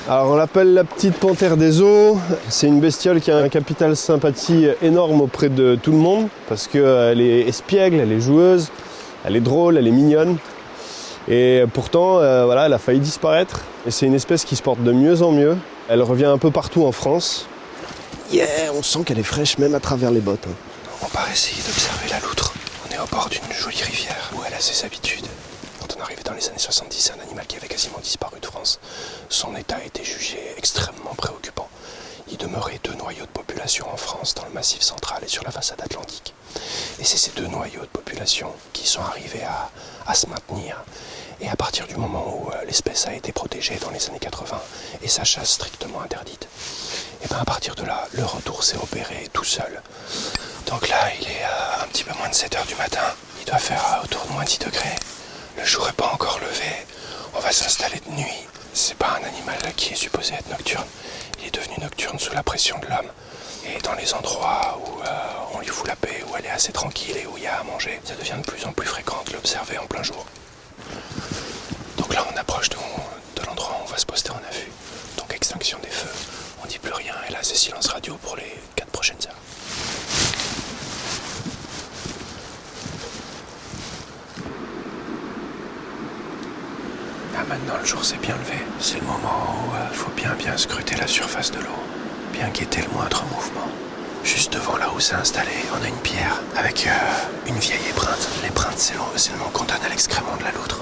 Alors on l'appelle la petite panthère des eaux. C'est une bestiole qui a un capital sympathie énorme auprès de tout le monde parce qu'elle est espiègle, elle est joueuse, elle est drôle, elle est mignonne. Et pourtant, elle a failli disparaître. Et c'est une espèce qui se porte de mieux en mieux. Elle revient un peu partout en France. Yeah, on sent qu'elle est fraîche même à travers les bottes. On part essayer d'observer la loutre. On est au bord d'une jolie rivière où elle a ses habitudes. Quand on arrivait dans les années 70, c'est un animal qui avait quasiment disparu de France. Son état était jugé extrêmement préoccupant. Il demeurait 2 noyaux de population en France, dans le Massif central et sur la façade atlantique. Et c'est ces 2 noyaux de population qui sont arrivés à se maintenir. Et à partir du moment où l'espèce a été protégée dans les années 80 et sa chasse strictement interdite, et bien à partir de là, le retour s'est opéré tout seul. Donc là, il est un petit peu moins de 7h du matin. Il doit faire autour de moins 10 degrés. Le jour n'est pas encore levé. On va s'installer de nuit. C'est pas un animal qui est supposé être nocturne. Il est devenu nocturne sous la pression de l'homme. Et dans les endroits où on lui fout la paix, où elle est assez tranquille et où il y a à manger, ça devient de plus en plus fréquent de l'observer en plein jour. Donc là, on approche de l'endroit où on va se poster en affût. Donc extinction des feux. On dit plus rien et là, c'est silence radio pour les 4 prochaines heures. Maintenant, le jour s'est bien levé. C'est le moment où il faut bien scruter la surface de l'eau, bien guetter le moindre mouvement. Juste devant là où c'est installé, on a une pierre avec une vieille épreinte. L'épreinte, c'est le nom qu'on donne à l'excrément de la loutre.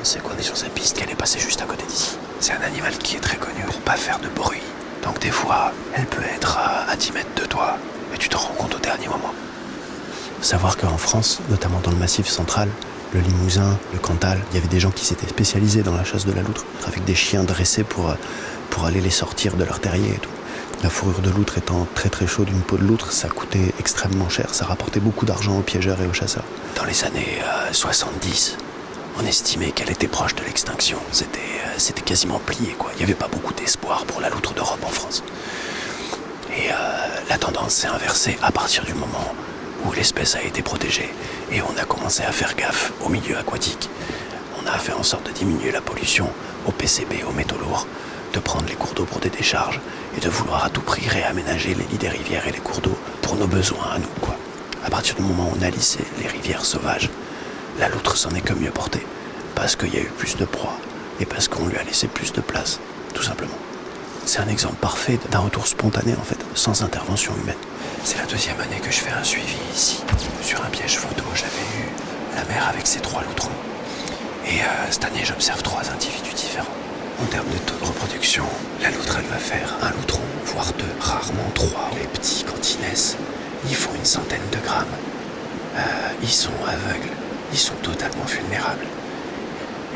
On sait qu'on est sur cette piste, qu'elle est passée juste à côté d'ici. C'est un animal qui est très connu pour pas faire de bruit. Donc des fois, elle peut être à 10 mètres de toi, et tu te rends compte au dernier moment. Faut savoir qu'en France, notamment dans le Massif central, le Limousin, le Cantal, il y avait des gens qui s'étaient spécialisés dans la chasse de la loutre, avec des chiens dressés pour aller les sortir de leur terrier et tout. La fourrure de loutre étant très très chaude, une peau de loutre, ça coûtait extrêmement cher, ça rapportait beaucoup d'argent aux piégeurs et aux chasseurs. Dans les années 70, on estimait qu'elle était proche de l'extinction. C'était quasiment plié, quoi. Il n'y avait pas beaucoup d'espoir pour la loutre d'Europe en France. Et la tendance s'est inversée à partir du moment où l'espèce a été protégée et on a commencé à faire gaffe au milieu aquatique. On a fait en sorte de diminuer la pollution au PCB, aux métaux lourds, de prendre les cours d'eau pour des décharges et de vouloir à tout prix réaménager les lits des rivières et les cours d'eau pour nos besoins à nous, quoi. À partir du moment où on a lissé les rivières sauvages, la loutre s'en est que mieux portée, parce qu'il y a eu plus de proies et parce qu'on lui a laissé plus de place, tout simplement. C'est un exemple parfait d'un retour spontané, en fait, sans intervention humaine. C'est la 2e année que je fais un suivi ici. Sur un piège photo, j'avais eu la mère avec ses 3 loutrons. Et cette année, j'observe 3 individus différents. En termes de taux de reproduction, la loutre, elle va faire un loutron, voire 2, rarement 3. Les petits, quand ils naissent, ils font une centaine de grammes. Ils sont aveugles, ils sont totalement vulnérables.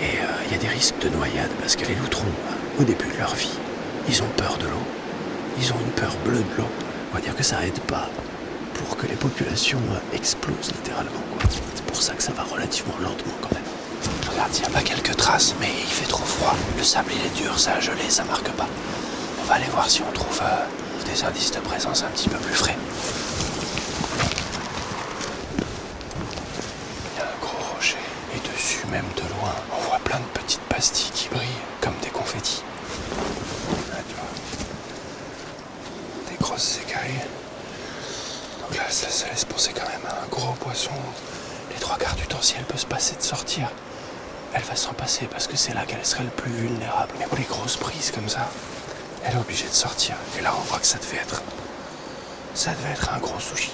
Et il y a des risques de noyade parce que les loutrons, au début de leur vie, ils ont peur de l'eau. Ils ont une peur bleue de l'eau. On va dire que ça aide pas pour que les populations explosent littéralement, quoi. C'est pour ça que ça va relativement lentement quand même. Regarde, il n'y a pas quelques traces, mais il fait trop froid. Le sable il est dur, ça a gelé, ça marque pas. On va aller voir si on trouve des indices de présence un petit peu plus frais. Il y a un gros rocher et dessus, même de loin, on voit plein de petites pastilles qui brillent comme des confettis. Là, tu vois. Des grosses écailles. Donc là, ça laisse penser quand même à un gros poisson. Les 3 quarts du temps, si elle peut se passer de sortir, elle va s'en passer parce que c'est là qu'elle serait le plus vulnérable. Mais pour les grosses prises comme ça, elle est obligée de sortir. Et là, on voit que ça devait être un gros sushi.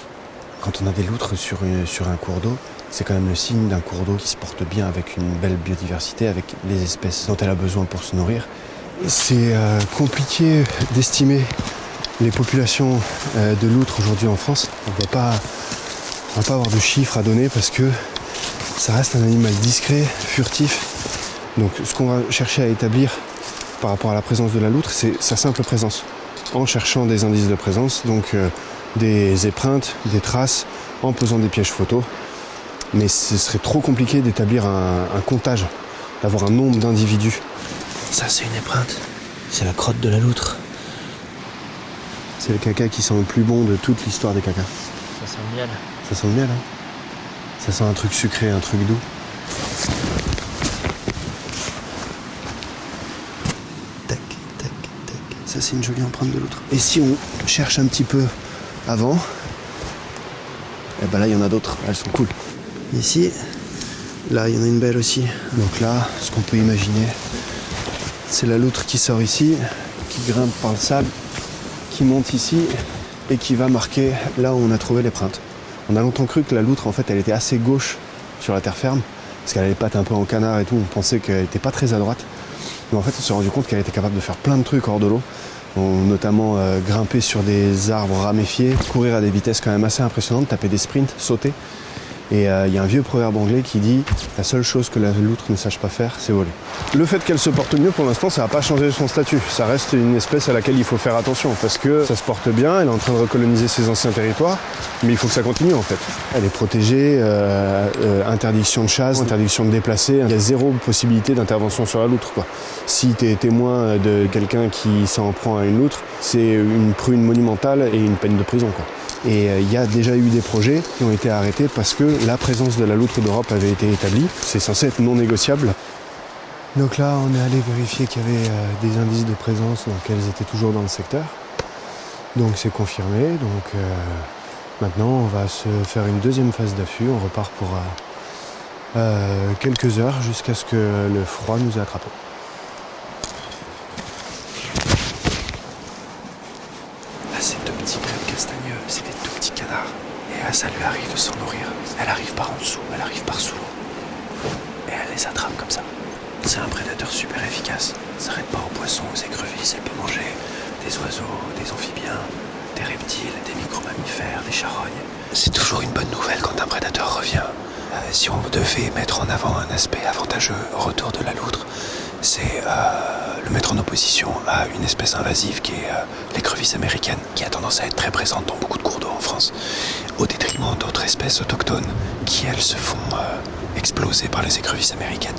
Quand on a des loutres sur un cours d'eau, c'est quand même le signe d'un cours d'eau qui se porte bien avec une belle biodiversité, avec les espèces dont elle a besoin pour se nourrir. C'est compliqué d'estimer les populations de loutres aujourd'hui en France. On ne va pas avoir de chiffres à donner parce que ça reste un animal discret, furtif. Donc ce qu'on va chercher à établir par rapport à la présence de la loutre, c'est sa simple présence. En cherchant des indices de présence, donc des épreintes, des traces, en posant des pièges photos. Mais ce serait trop compliqué d'établir un comptage, d'avoir un nombre d'individus. Ça, c'est une épreinte. C'est la crotte de la loutre. C'est le caca qui sent le plus bon de toute l'histoire des cacas. Ça sent le miel. Ça sent le miel, hein. Ça sent un truc sucré, un truc doux. Tac, tac. Ça, c'est une jolie empreinte de loutre. Et si on cherche un petit peu avant, et ben là, il y en a d'autres. Elles sont cool. Ici, là, il y en a une belle aussi. Donc là, ce qu'on peut imaginer, c'est la loutre qui sort ici, qui grimpe par le sable, qui monte ici et qui va marquer là où on a trouvé l'épreinte. On a longtemps cru que la loutre, en fait, elle était assez gauche sur la terre ferme, parce qu'elle a les pattes un peu en canard et tout. On pensait qu'elle n'était pas très à droite. Mais en fait, on s'est rendu compte qu'elle était capable de faire plein de trucs hors de l'eau, notamment grimper sur des arbres raméfiés, courir à des vitesses quand même assez impressionnantes, taper des sprints, sauter. Et il y a un vieux proverbe anglais qui dit « La seule chose que la loutre ne sache pas faire, c'est voler ». Le fait qu'elle se porte mieux, pour l'instant, ça n'a pas changé son statut. Ça reste une espèce à laquelle il faut faire attention, parce que ça se porte bien, elle est en train de recoloniser ses anciens territoires, mais il faut que ça continue en fait. Elle est protégée, interdiction de chasse, interdiction de déplacer, il y a zéro possibilité d'intervention sur la loutre, quoi. Si tu es témoin de quelqu'un qui s'en prend à une loutre, c'est une prune monumentale et une peine de prison, quoi. Et il y a déjà eu des projets qui ont été arrêtés parce que la présence de la loutre d'Europe avait été établie. C'est censé être non négociable. Donc là, on est allé vérifier qu'il y avait des indices de présence, donc elles étaient toujours dans le secteur. Donc c'est confirmé. Donc maintenant, on va se faire une deuxième phase d'affût. On repart pour quelques heures jusqu'à ce que le froid nous ait attrapés. Ces deux petits crêpes castagneux, c'est des tout petits canards. Et ça lui arrive de s'en nourrir. Elle arrive par en dessous, elle arrive par sous l'eau. Et elle les attrape comme ça. C'est un prédateur super efficace. Ça s'arrête pas aux poissons, aux écrevisses. Elle peut manger des oiseaux, des amphibiens, des reptiles, des micro-mammifères, des charognes. C'est toujours une bonne nouvelle quand un prédateur revient. Si on devait mettre en avant un aspect avantageux au retour de la loutre, c'est le mettre en opposition à une espèce invasive qui est l'écrevisse américaine, qui a tendance à être très présente dans beaucoup de cours d'eau en France, au détriment d'autres espèces autochtones qui, elles, se font exploser par les écrevisses américaines.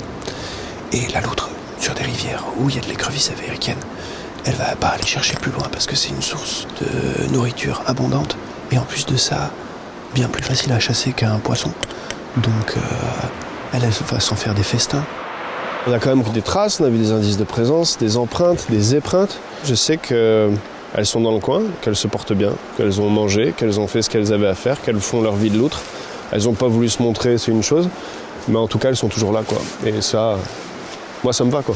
Et la loutre, sur des rivières où il y a de l'écrevisse américaine, elle va pas aller chercher plus loin parce que c'est une source de nourriture abondante et en plus de ça, bien plus facile à chasser qu'un poisson. Donc elle va s'en faire des festins. On a quand même vu des traces, on a vu des indices de présence, des empreintes, des épreintes. Je sais qu'elles sont dans le coin, qu'elles se portent bien, qu'elles ont mangé, qu'elles ont fait ce qu'elles avaient à faire, qu'elles font leur vie de loutre. Elles n'ont pas voulu se montrer, c'est une chose, mais en tout cas elles sont toujours là, quoi. Et ça, moi ça me va, quoi.